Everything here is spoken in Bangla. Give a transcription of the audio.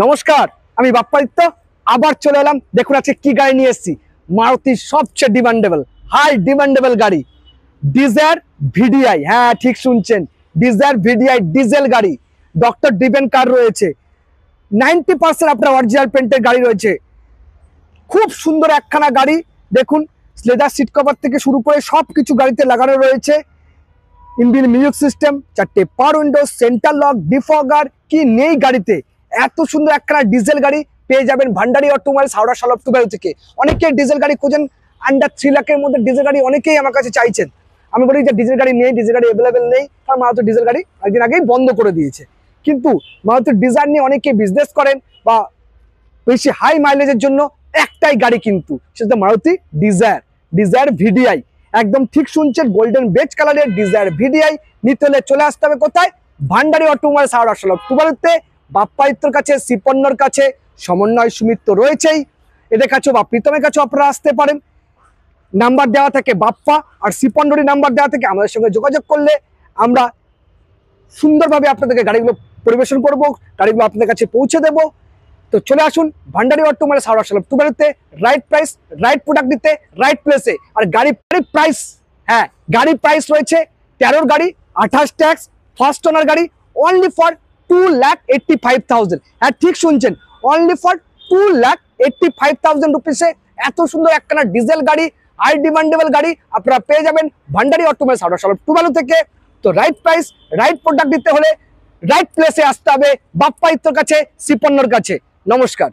নমস্কার, আমি বাপ্পাদিত্য আবার চলে এলাম। দেখুন আজকে কি গাড়ি নিয়ে এসেছি। মারুতির সবচেয়ে ডিমান্ডেবল, হাই ডিমান্ডেবল গাড়ি ডিজায়ার ভিডিআই। হ্যাঁ, ঠিক শুনছেন, ডিজায়ার ভিডিআই ডিজেল গাড়ি। ডক্টর ডিভেন কার রয়েছে, 90% আপনার অরিজিনাল পেন্টের গাড়ি রয়েছে। খুব সুন্দর একখানা গাড়ি। দেখুন, লেদার সিট কভার থেকে শুরু করে সব কিছু গাড়িতে লাগানো রয়েছে। ইনবিল্ট মিউজিক সিস্টেম, 4টে power window, centre lock, defogger, কি নেই গাড়িতে। এত সুন্দর একখানা ডিজেল গাড়ি পেয়ে যাবেন ভান্ডারি অটোমোবাইলস হাওড়া সলভটুবাইল থেকে। অনেকে ডিজেল গাড়ি খোঁজেন, আন্ডার 3 লাখের মধ্যে ডিজেল গাড়ি অনেকেই আমার কাছে চাইছেন। আমি বলি যে ডিজেল গাড়ি নেই, ডিজেল গাড়ি অ্যাভেলেবেল নেই, কারণ মারুতি ডিজেল গাড়ি একদিন আগেই বন্ধ করে দিয়েছে। কিন্তু মারুতির ডিজায়ার নিয়ে অনেকে বিজনেস করেন বা বেশি হাই মাইলেজের জন্য একটাই গাড়ি, কিন্তু সেটা মারুতি ডিজায়ার, ডিজায়ার ভিডিআই। একদম ঠিক শুনছেন, গোল্ডেন বেজ কালারের ডিজায়ার ভিডিআই নিতে হলে চলে আসতে হবে কোথায়? ভান্ডারি অটোমোবাইলস হাওড়া সলভটুবাইলতে। বাপ্পাদিত্যর কাছে, সিপন্নর কাছে, সমন্বয় সুমিত্র রয়েছেই, এদের কাছেও বা প্রীতমের কাছেও আপনারা আসতে পারেন। নাম্বার দেওয়া থাকে বাপ্পা আর সিপন্নরই নাম্বার দেওয়া থাকে। আমাদের সঙ্গে যোগাযোগ করলে আমরা সুন্দরভাবে আপনাদেরকে গাড়িগুলো পরিবেশন করব, গাড়িগুলো আপনাদের কাছে পৌঁছে দেবো। তো চলে আসুন ভান্ডারি অটোমোবাইলস হাওড়া সলভটুবাইলতে। রাইট প্রাইস, রাইট প্রোডাক্ট দিতে, রাইট প্লেসে। আর গাড়ির প্রাইস, হ্যাঁ গাড়ির প্রাইস রয়েছে 13 গাড়ি, 28 ট্যাক্স, ফার্স্ট ওনার গাড়ি, অনলি ফর 2,85,000। হ্যাঁ ঠিক শুনছেন, অনলি ফর 2,85,000 রুপিসে এত সুন্দর একখানা ডিজেল গাড়ি, হাই ডিমান্ডেবল গাড়ি আপনারা পেয়ে যাবেন ভান্ডারি অটোমোবাইলস হাওড়া সলভটুবাইল থেকে। তো রাইট প্রাইস, রাইট প্রোডাক্ট দিতে হলে রাইট প্লেসে আসতে হবে বাপ্পাদিত্যর কাছে, সিপন্নর কাছে। নমস্কার।